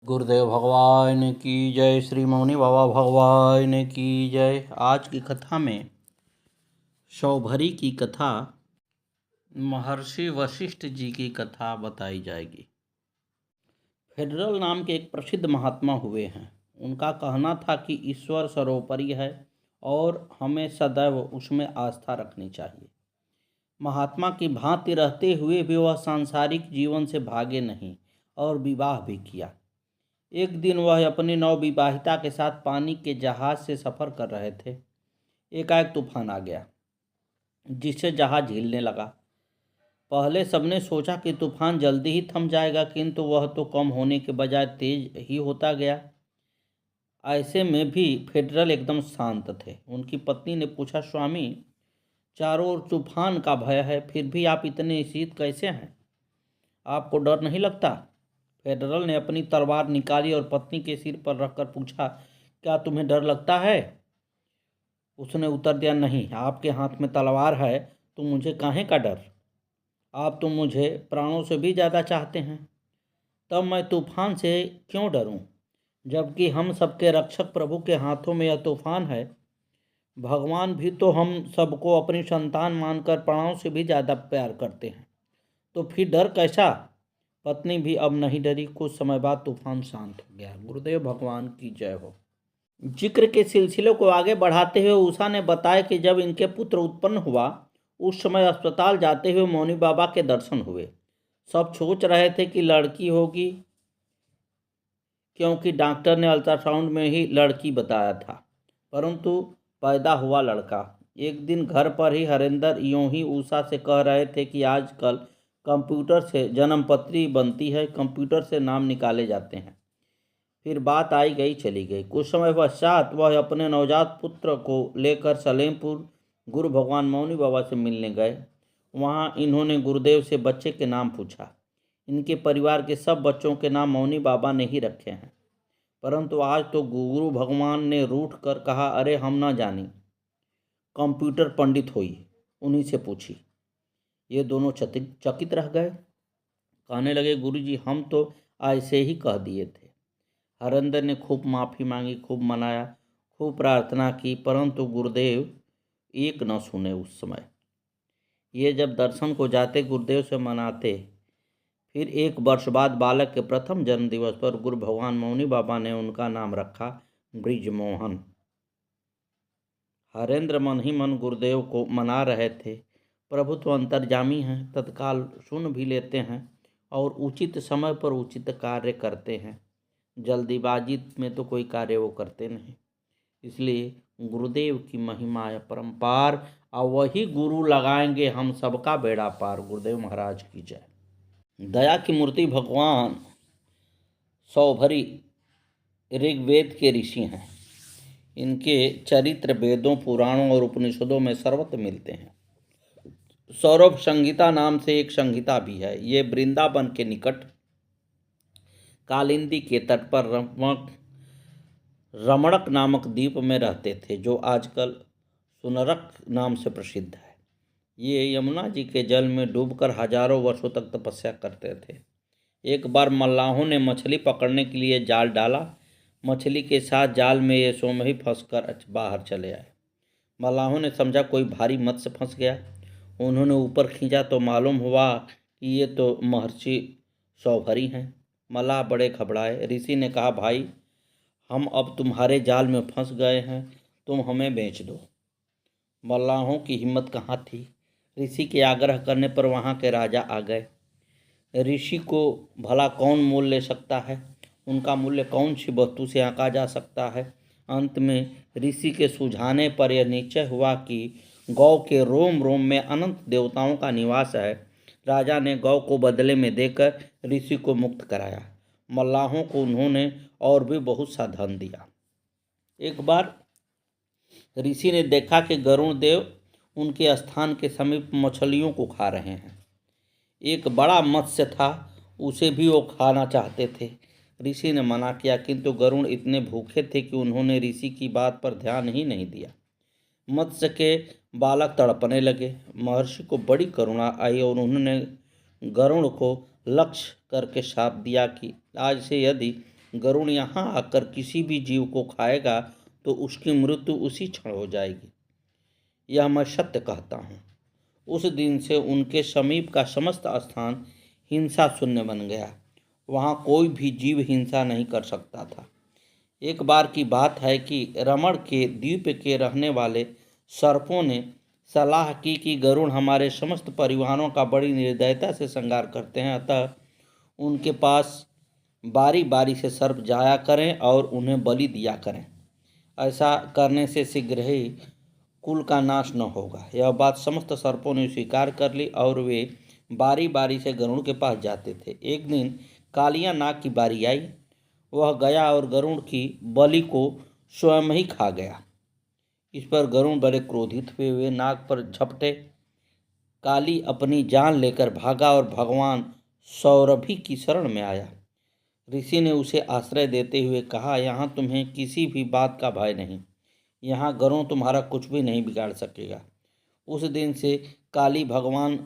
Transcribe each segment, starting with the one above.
गुरुदेव भगवान की जय। श्री मौनी बाबा भगवान की जय। आज की कथा में सौभरी की कथा, महर्षि वशिष्ठ जी की कथा बताई जाएगी। फेडरल नाम के एक प्रसिद्ध महात्मा हुए हैं। उनका कहना था कि ईश्वर सर्वोपरि है और हमें सदैव उसमें आस्था रखनी चाहिए। महात्मा की भांति रहते हुए भी वह सांसारिक जीवन से भागे नहीं और विवाह भी किया। एक दिन वह अपनी नवविवाहिता के साथ पानी के जहाज से सफ़र कर रहे थे। एकाएक तूफान आ गया जिससे जहाज हिलने लगा। पहले सबने सोचा कि तूफान जल्दी ही थम जाएगा, किंतु वह तो कम होने के बजाय तेज ही होता गया। ऐसे में भी फेडरल एकदम शांत थे। उनकी पत्नी ने पूछा, स्वामी, चारों ओर तूफान का भय है, फिर भी आप इतने शीत कैसे हैं? आपको डर नहीं लगता? फेडरल ने अपनी तलवार निकाली और पत्नी के सिर पर रखकर पूछा, क्या तुम्हें डर लगता है? उसने उत्तर दिया, नहीं, आपके हाथ में तलवार है तो मुझे काहे का डर? आप तो मुझे प्राणों से भी ज़्यादा चाहते हैं, तब मैं तूफान से क्यों डरूं? जबकि हम सबके रक्षक प्रभु के हाथों में यह तूफान है। भगवान भी तो हम सबको अपनी संतान मानकर प्राणों से भी ज़्यादा प्यार करते हैं, तो फिर डर कैसा? पत्नी भी अब नहीं डरी। कुछ समय बाद तूफान शांत हो गया। गुरुदेव भगवान की जय हो। जिक्र के सिलसिले को आगे बढ़ाते हुए उषा ने बताया कि जब इनके पुत्र उत्पन्न हुआ उस समय अस्पताल जाते हुए मौनी बाबा के दर्शन हुए। सब सोच रहे थे कि लड़की होगी, क्योंकि डॉक्टर ने अल्ट्रासाउंड में ही लड़की बताया था, परंतु पैदा हुआ लड़का। एक दिन घर पर ही हरेंद्र यूं ही उषा से कह रहे थे कि आजकल कंप्यूटर से जन्मपत्री बनती है, कंप्यूटर से नाम निकाले जाते हैं। फिर बात आई गई चली गई। कुछ समय पश्चात वह अपने नवजात पुत्र को लेकर सलेमपुर गुरु भगवान मौनी बाबा से मिलने गए। वहाँ इन्होंने गुरुदेव से बच्चे के नाम पूछा। इनके परिवार के सब बच्चों के नाम मौनी बाबा ने ही रखे हैं, परंतु आज तो गुरु भगवान ने रूठ कर कहा, अरे हम ना जानी, कंप्यूटर पंडित हुई, उन्हीं से पूछी। ये दोनों चकित रह गए। कहने लगे, गुरुजी, हम तो ऐसे ही कह दिए थे। हरेंद्र ने खूब माफ़ी मांगी, खूब मनाया, खूब प्रार्थना की, परंतु गुरुदेव एक न सुने। उस समय ये जब दर्शन को जाते गुरुदेव से मनाते। फिर एक वर्ष बाद बालक के प्रथम जन्म दिवस पर गुरु भगवान मौनी बाबा ने उनका नाम रखा ब्रिजमोहन। हरेंद्र मन ही मन गुरुदेव को मना रहे थे। प्रभु तो अंतर्यामी हैं, तत्काल सुन भी लेते हैं और उचित समय पर उचित कार्य करते हैं। जल्दीबाजी में तो कोई कार्य वो करते नहीं। इसलिए गुरुदेव की महिमा है परम्पार, और वही गुरु लगाएंगे हम सबका बेड़ा पार। गुरुदेव महाराज की जय। दया की मूर्ति भगवान सौभरी ऋग्वेद के ऋषि हैं। इनके चरित्र वेदों, पुराणों और उपनिषदों में सर्वत्र मिलते हैं। सौरभ संहिता नाम से एक संहिता भी है। ये वृंदावन के निकट कालिंदी के तट पर रमणक नामक द्वीप में रहते थे, जो आजकल सुनरक नाम से प्रसिद्ध है। ये यमुना जी के जल में डूबकर हजारों वर्षों तक तपस्या करते थे। एक बार मल्लाहों ने मछली पकड़ने के लिए जाल डाला। मछली के साथ जाल में ये स्वयं ही फंसकर बाहर चले आए। मल्लाहों ने समझा कोई भारी मत्स्य फंस गया। उन्होंने ऊपर खींचा तो मालूम हुआ कि ये तो महर्षि सौभरी हैं। मल्लाह बड़े घबराए। ऋषि ने कहा, भाई, हम अब तुम्हारे जाल में फंस गए हैं, तुम हमें बेच दो। मल्लाहों की हिम्मत कहाँ थी। ऋषि के आग्रह करने पर वहाँ के राजा आ गए। ऋषि को भला कौन मोल ले सकता है? उनका मूल्य कौन सी वस्तु से आंका जा सकता है? अंत में ऋषि के सुझाने पर यह निश्चय हुआ कि गौ के रोम रोम में अनंत देवताओं का निवास है। राजा ने गौ को बदले में देकर ऋषि को मुक्त कराया। मल्लाहों को उन्होंने और भी बहुत सा धन दिया। एक बार ऋषि ने देखा कि गरुण देव उनके स्थान के समीप मछलियों को खा रहे हैं। एक बड़ा मत्स्य था, उसे भी वो खाना चाहते थे। ऋषि ने मना किया, किंतु गरुड़ इतने भूखे थे कि उन्होंने ऋषि की बात पर ध्यान ही नहीं दिया। मत्स्य के बालक तड़पने लगे। महर्षि को बड़ी करुणा आई और उन्होंने गरुड़ को लक्ष्य करके शाप दिया कि आज से यदि गरुड़ यहाँ आकर किसी भी जीव को खाएगा तो उसकी मृत्यु उसी क्षण हो जाएगी। यह मैं सत्य कहता हूँ। उस दिन से उनके समीप का समस्त स्थान हिंसा शून्य बन गया। वहाँ कोई भी जीव हिंसा नहीं कर सकता था। एक बार की बात है कि रमण के द्वीप के रहने वाले सर्पों ने सलाह की कि गरुड़ हमारे समस्त परिवारों का बड़ी निर्दयता से श्रृंगार करते हैं, अतः उनके पास बारी बारी से सर्प जाया करें और उन्हें बलि दिया करें। ऐसा करने से शीघ्र ही कुल का नाश न होगा। यह बात समस्त सर्पों ने स्वीकार कर ली और वे बारी बारी से गरुड़ के पास जाते थे। एक दिन कालिया नाग की बारी आई। वह गया और गरुड़ की बलि को स्वयं ही खा गया। इस पर गरुड़ बड़े क्रोधित हुए वे नाग पर झपटे। काली अपनी जान लेकर भागा और भगवान सौरभी की शरण में आया। ऋषि ने उसे आश्रय देते हुए कहा, यहाँ तुम्हें किसी भी बात का भय नहीं। यहाँ गरुड़ तुम्हारा कुछ भी नहीं बिगाड़ सकेगा। उस दिन से काली भगवान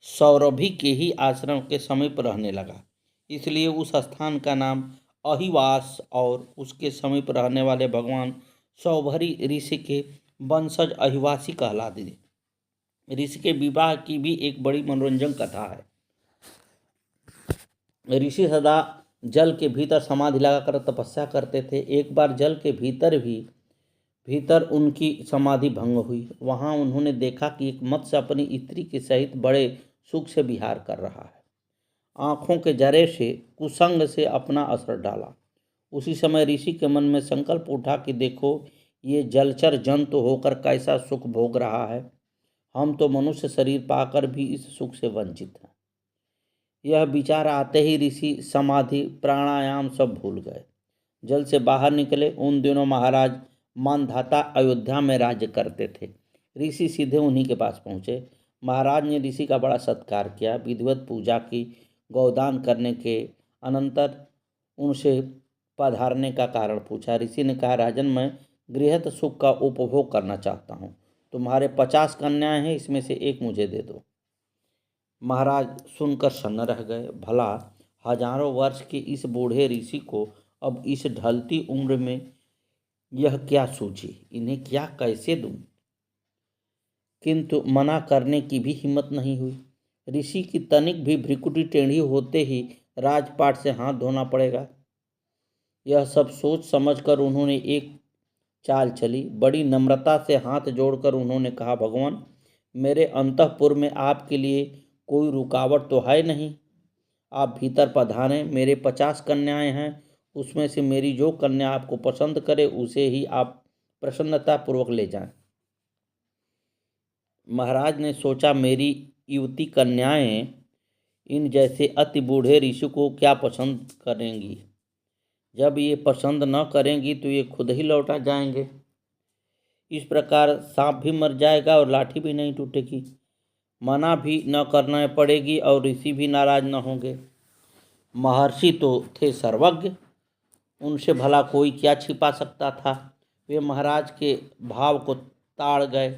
सौरभी के ही आश्रम के समीप रहने लगा। इसलिए उस स्थान का नाम अहिवास और उसके समीप रहने वाले भगवान सौभरी ऋषि के वंशज अहिवासी कहलाते थे। ऋषि के विवाह की भी एक बड़ी मनोरंजक कथा है। ऋषि सदा जल के भीतर समाधि लगाकर तपस्या करते थे। एक बार जल के भीतर उनकी समाधि भंग हुई। वहां उन्होंने देखा कि एक मत्स्य अपनी स्त्री के सहित बड़े सुख से विहार कर रहा है। आँखों के जरे से कुसंग से अपना असर डाला। उसी समय ऋषि के मन में संकल्प उठा कि देखो, ये जलचर जंतु होकर कैसा सुख भोग रहा है। हम तो मनुष्य शरीर पाकर भी इस सुख से वंचित हैं। यह विचार आते ही ऋषि समाधि प्राणायाम सब भूल गए। जल से बाहर निकले। उन दिनों महाराज मानधाता अयोध्या में राज्य करते थे। ऋषि सीधे उन्हीं के पास पहुँचे। महाराज ने ऋषि का बड़ा सत्कार किया, विधिवत पूजा की। गौदान करने के अनंतर उनसे पधारने का कारण पूछा। ऋषि ने कहा, राजन, मैं गृहस्थ सुख का उपभोग करना चाहता हूँ। तुम्हारे 50 कन्याएं हैं, इसमें से एक मुझे दे दो। महाराज सुनकर सन्न रह गए। भला हजारों वर्ष के इस बूढ़े ऋषि को अब इस ढलती उम्र में यह क्या सूझी, इन्हें क्या कैसे दूं? किंतु मना करने की भी हिम्मत नहीं हुई। ऋषि की तनिक भी भ्रिकुटी टेढ़ी होते ही राजपाट से हाथ धोना पड़ेगा। यह सब सोच समझकर उन्होंने एक चाल चली। बड़ी नम्रता से हाथ जोड़कर उन्होंने कहा, भगवान, मेरे अंतःपुर में आपके लिए कोई रुकावट तो है नहीं। आप भीतर पधारें। मेरे 50 कन्याएं हैं, उसमें से मेरी जो कन्या आपको पसंद करे उसे ही आप प्रसन्नतापूर्वक ले जाएं। महाराज ने सोचा, मेरी युवती कन्याएं इन जैसे अति बूढ़े ऋषि को क्या पसंद करेंगी। जब ये पसंद न करेंगी तो ये खुद ही लौटा जाएंगे। इस प्रकार सांप भी मर जाएगा और लाठी भी नहीं टूटेगी। मना भी न करना पड़ेगी और ऋषि भी नाराज न होंगे। महर्षि तो थे सर्वज्ञ, उनसे भला कोई क्या छिपा सकता था। वे महाराज के भाव को ताड़ गए।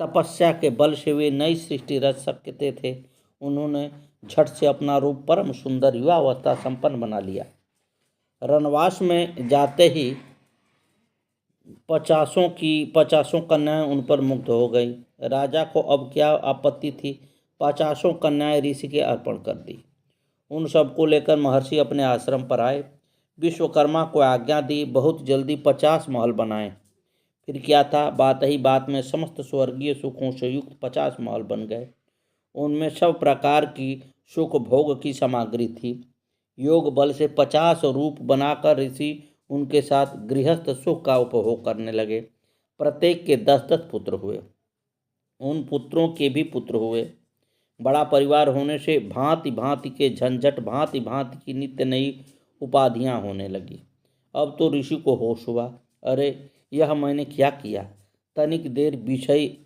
तपस्या के बल से वे नई सृष्टि रच सकते थे। उन्होंने झट से अपना रूप परम सुंदर युवावस्था संपन्न बना लिया। रनवास में जाते ही 50 कन्याएं उन पर मुग्ध हो गई। राजा को अब क्या आपत्ति थी। 50 कन्याएं ऋषि के अर्पण कर दी। उन सबको लेकर महर्षि अपने आश्रम पर आए। विश्वकर्मा को आज्ञा दी, बहुत जल्दी 50 महल बनाए। फिर क्या था, बात ही बात में समस्त स्वर्गीय सुखों से युक्त 50 महल बन गए। उनमें सब प्रकार की सुख भोग की सामग्री थी। योग बल से 50 रूप बनाकर ऋषि उनके साथ गृहस्थ सुख का उपभोग करने लगे। प्रत्येक के 10-10 पुत्र हुए। उन पुत्रों के भी पुत्र हुए। बड़ा परिवार होने से भांति भांति के झंझट, भांति भांति की नित्य नई उपाधियां होने लगी। अब तो ऋषि को होश हुआ, अरे यह मैंने क्या किया। तनिक देर विषय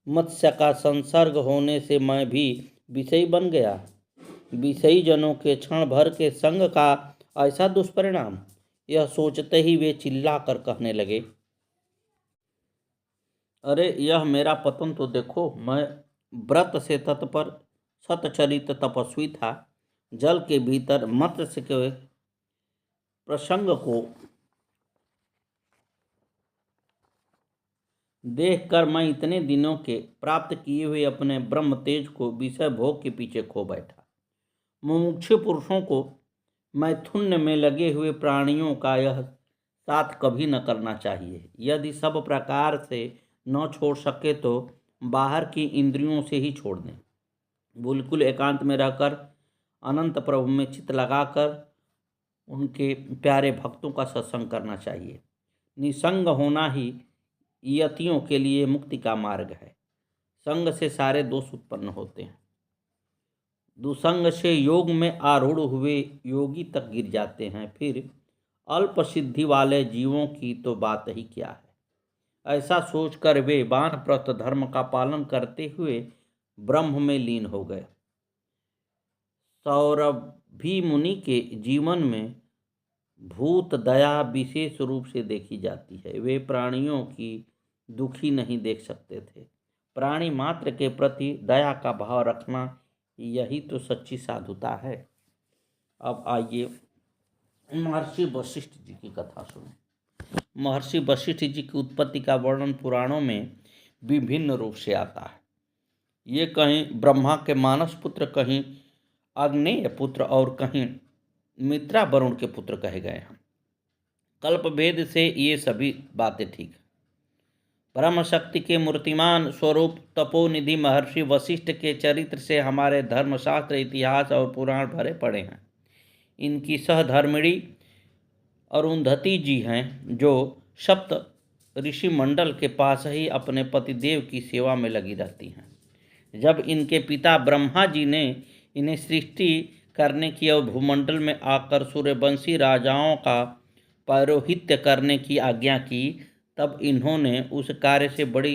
मत्स्य का संसर्ग होने से मैं भी विषयी बन गया। विषयी जनों के क्षण भर के संग का ऐसा दुष्परिणाम। यह सोचते ही वे चिल्ला कर कहने लगे, अरे यह मेरा पतन तो देखो। मैं व्रत से तत्पर सतचरित तपस्वी था। जल के भीतर मत्स्य के प्रसंग को देखकर मैं इतने दिनों के प्राप्त किए हुए अपने ब्रह्म तेज को विषय भोग के पीछे खो बैठा। मुमुक्षु पुरुषों को मैथुन्य में लगे हुए प्राणियों का यह साथ कभी न करना चाहिए। यदि सब प्रकार से न छोड़ सके तो बाहर की इंद्रियों से ही छोड़ दें। बिल्कुल एकांत में रहकर अनंत प्रभु में चित्त लगाकर उनके प्यारे भक्तों का सत्संग करना चाहिए। निसंग होना ही यतियों के लिए मुक्ति का मार्ग है। संग से सारे दोष उत्पन्न होते हैं। दुसंग से योग में आरूढ़ हुए योगी तक गिर जाते हैं, फिर अल्प सिद्धि वाले जीवों की तो बात ही क्या है। ऐसा सोचकर वे वानप्रस्थ धर्म का पालन करते हुए ब्रह्म में लीन हो गए। सौरभी मुनि के जीवन में भूत दया विशेष रूप से देखी जाती है। वे प्राणियों की दुखी नहीं देख सकते थे। प्राणी मात्र के प्रति दया का भाव रखना यही तो सच्ची साधुता है। अब आइए महर्षि वशिष्ठ जी की कथा सुनें। महर्षि वशिष्ठ जी की उत्पत्ति का वर्णन पुराणों में विभिन्न रूप से आता है। ये कहीं ब्रह्मा के मानस पुत्र, कहीं अग्नेय पुत्र और कहीं मित्रा वरुण के पुत्र कहे गए हैं। कल्प भेद से ये सभी बातें ठीक है। ब्रह्म शक्ति के मूर्तिमान स्वरूप तपोनिधि महर्षि वशिष्ठ के चरित्र से हमारे धर्मशास्त्र, इतिहास और पुराण भरे पड़े हैं। इनकी सहधर्मिणी अरुंधति जी हैं, जो सप्त ऋषि मंडल के पास ही अपने पतिदेव की सेवा में लगी रहती हैं। जब इनके पिता ब्रह्मा जी ने इन्हें सृष्टि करने की और भूमंडल में आकर सूर्यवंशी राजाओं का पौरोहित्य करने की आज्ञा की, तब इन्होंने उस कार्य से बड़ी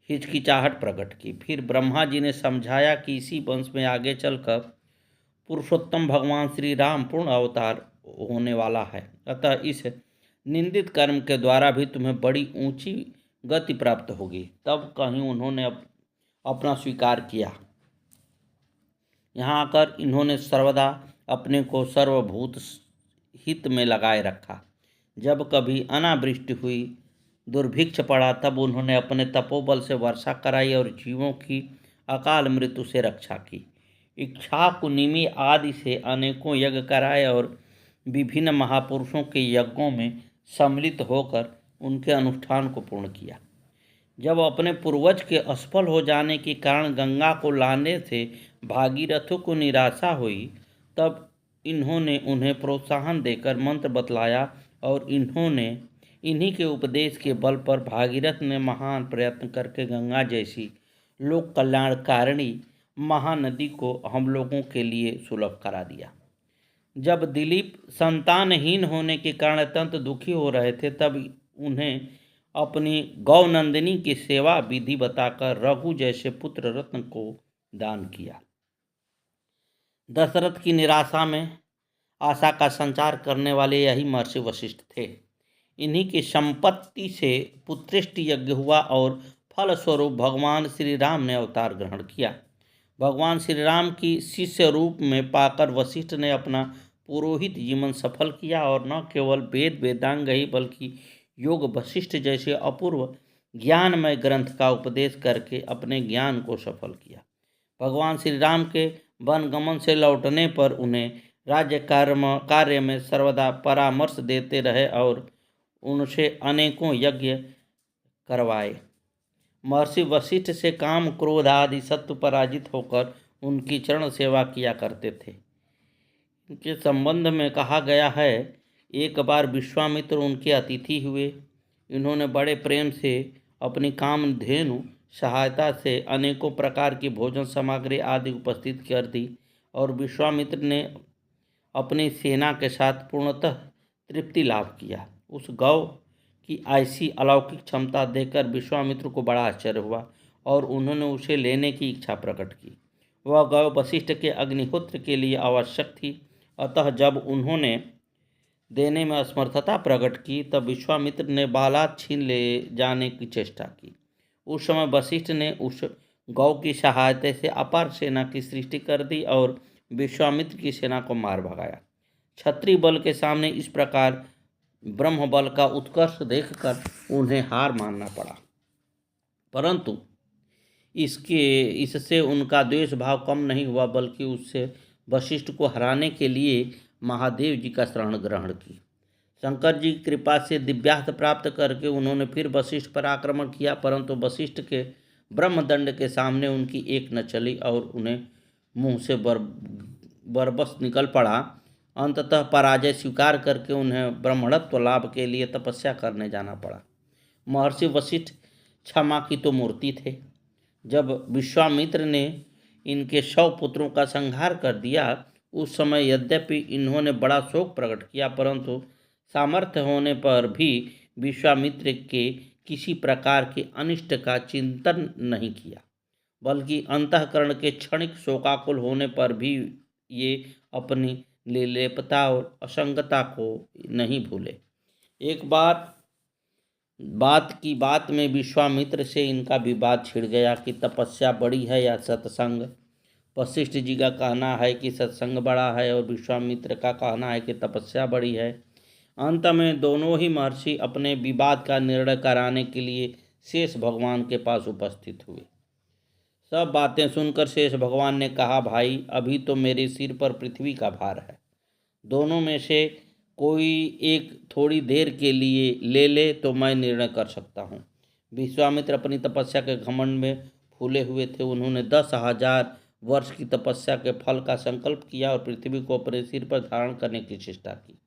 हिचकिचाहट प्रकट की। फिर ब्रह्मा जी ने समझाया कि इसी वंश में आगे चलकर पुरुषोत्तम भगवान श्री राम पूर्ण अवतार होने वाला है, अतः इस निंदित कर्म के द्वारा भी तुम्हें बड़ी ऊंची गति प्राप्त होगी। तब कहीं उन्होंने अपना स्वीकार किया। यहाँ आकर इन्होंने सर्वदा अपने को सर्वभूत हित में लगाए रखा। जब कभी अनावृष्टि हुई, दुर्भिक्ष पड़ा, तब उन्होंने अपने तपोबल से वर्षा कराई और जीवों की अकाल मृत्यु से रक्षा की। इक्ष्वाकुनिमि आदि से अनेकों यज्ञ कराए और विभिन्न महापुरुषों के यज्ञों में सम्मिलित होकर उनके अनुष्ठान को पूर्ण किया। जब अपने पूर्वज के असफल हो जाने के कारण गंगा को लाने से भागीरथों को निराशा हुई, तब इन्होंने उन्हें प्रोत्साहन देकर मंत्र बतलाया और इन्हीं के उपदेश के बल पर भागीरथ ने महान प्रयत्न करके गंगा जैसी लोक कल्याणकारिणी महानदी को हम लोगों के लिए सुलभ करा दिया। जब दिलीप संतानहीन होने के कारण अत्यंत दुखी हो रहे थे, तब उन्हें अपनी गौनंदिनी की सेवा विधि बताकर रघु जैसे पुत्र रत्न को दान किया। दशरथ की निराशा में आशा का संचार करने वाले यही महर्षि वशिष्ठ थे। इन्हीं की संपत्ति से पुत्रेष्ट यज्ञ हुआ और फलस्वरूप भगवान श्री राम ने अवतार ग्रहण किया। भगवान श्री राम की शिष्य रूप में पाकर वशिष्ठ ने अपना पुरोहित जीवन सफल किया और न केवल वेद वेदांग ही बल्कि योग वशिष्ठ जैसे अपूर्व ज्ञानमय ग्रंथ का उपदेश करके अपने ज्ञान को सफल किया। भगवान श्री राम के वनगमन से लौटने पर उन्हें राज्य कार्य में सर्वदा परामर्श देते रहे और उनसे अनेकों यज्ञ करवाए। महर्षि वशिष्ठ से काम, क्रोध आदि सत्व पराजित होकर उनकी चरण सेवा किया करते थे। इनके संबंध में कहा गया है, एक बार विश्वामित्र उनके अतिथि हुए। इन्होंने बड़े प्रेम से अपनी कामधेनु सहायता से अनेकों प्रकार की भोजन सामग्री आदि उपस्थित कर दी और विश्वामित्र ने अपनी सेना के साथ पूर्णतः तृप्ति लाभ किया। उस गौ की ऐसी अलौकिक क्षमता देखकर विश्वामित्र को बड़ा आश्चर्य हुआ और उन्होंने उसे लेने की इच्छा प्रकट की। वह गौ वशिष्ठ के अग्निहोत्र के लिए आवश्यक थी, अतः जब उन्होंने देने में असमर्थता प्रकट की, तब विश्वामित्र ने बालात छीन ले जाने की चेष्टा की। उस समय वशिष्ठ ने उस गौ की सहायता से अपार सेना की सृष्टि कर दी और विश्वामित्र की सेना को मार भगाया। क्षत्रिय बल के सामने इस प्रकार ब्रह्म बल का उत्कर्ष देखकर उन्हें हार मानना पड़ा। परंतु इससे उनका द्वेष भाव कम नहीं हुआ, बल्कि उससे वशिष्ठ को हराने के लिए महादेव जी का शरण ग्रहण की। शंकर जी की कृपा से दिव्यास्त्र प्राप्त करके उन्होंने फिर वशिष्ठ पर आक्रमण किया, परंतु वशिष्ठ के ब्रह्मदंड के सामने उनकी एक न चली और उन्हें मुंह से बरबस निकल पड़ा। अंततः पराजय स्वीकार करके उन्हें ब्रह्मणत्व लाभ के लिए तपस्या करने जाना पड़ा। महर्षि वशिष्ठ क्षमा की तो मूर्ति थे। जब विश्वामित्र ने इनके 100 पुत्रों का संहार कर दिया, उस समय यद्यपि इन्होंने बड़ा शोक प्रकट किया, परंतु सामर्थ्य होने पर भी विश्वामित्र के किसी प्रकार के अनिष्ट का चिंतन नहीं किया, बल्कि अंतःकरण के क्षणिक शोकाकुल होने पर भी ये अपनी निर्लेपता और असंगता को नहीं भूले। एक बात की बात में विश्वामित्र से इनका विवाद छिड़ गया कि तपस्या बड़ी है या सत्संग। वशिष्ठ जी का कहना है कि सत्संग बड़ा है और विश्वामित्र का कहना है कि तपस्या बड़ी है। अंत में दोनों ही महर्षि अपने विवाद का निर्णय कराने के लिए शेष भगवान के पास उपस्थित हुए। सब बातें सुनकर शेष भगवान ने कहा, भाई अभी तो मेरे सिर पर पृथ्वी का भार है, दोनों में से कोई एक थोड़ी देर के लिए ले ले तो मैं निर्णय कर सकता हूँ। विश्वामित्र अपनी तपस्या के घमंड में फूले हुए थे। उन्होंने 10,000 वर्ष की तपस्या के फल का संकल्प किया और पृथ्वी को अपने सिर पर धारण करने की चेष्टा की।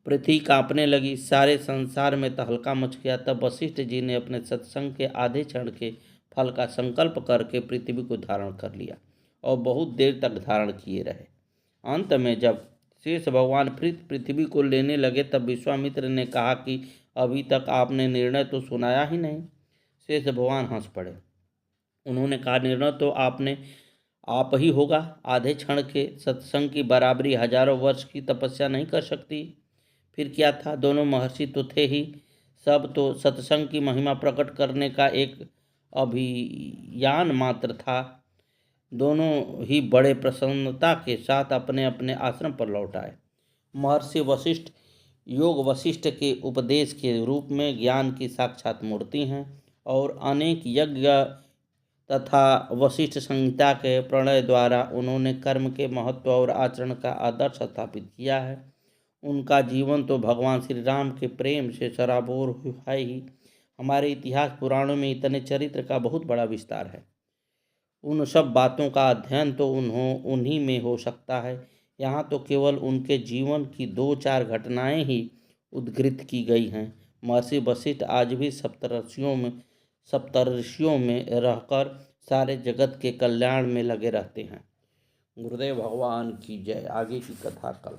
पृथ्वी कांपने लगी, सारे संसार में तहलका मच गया। तब वशिष्ठ जी ने अपने सत्संग के आधे क्षण के फल का संकल्प करके पृथ्वी को धारण कर लिया और बहुत देर तक धारण किए रहे। अंत में जब शेष भगवान फिर पृथ्वी को लेने लगे, तब विश्वामित्र ने कहा कि अभी तक आपने निर्णय तो सुनाया ही नहीं। शेष भगवान हंस पड़े। उन्होंने कहा, निर्णय तो आप ही होगा। आधे क्षण के सत्संग की बराबरी हजारों वर्ष की तपस्या नहीं कर सकती। फिर क्या था, दोनों महर्षि तो थे ही, सब तो सत्संग की महिमा प्रकट करने का एक अभियान मात्र था। दोनों ही बड़े प्रसन्नता के साथ अपने अपने आश्रम पर लौट आए। महर्षि वशिष्ठ योग वशिष्ठ के उपदेश के रूप में ज्ञान की साक्षात मूर्ति हैं और अनेक यज्ञ तथा वशिष्ठ संहिता के प्रणय द्वारा उन्होंने कर्म के महत्व और आचरण का आदर्श स्थापित किया है। उनका जीवन तो भगवान श्री राम के प्रेम से सराबोर हुआ ही। हमारे इतिहास पुराणों में इतने चरित्र का बहुत बड़ा विस्तार है। उन सब बातों का अध्ययन तो उन्हीं में हो सकता है। यहाँ तो केवल उनके जीवन की 2-4 घटनाएं ही उद्धृत की गई हैं। महर्षि वशिष्ठ आज भी सप्तर्षियों में रहकर सारे जगत के कल्याण में लगे रहते हैं। गुरुदेव भगवान की जय। आगे की कथा कल।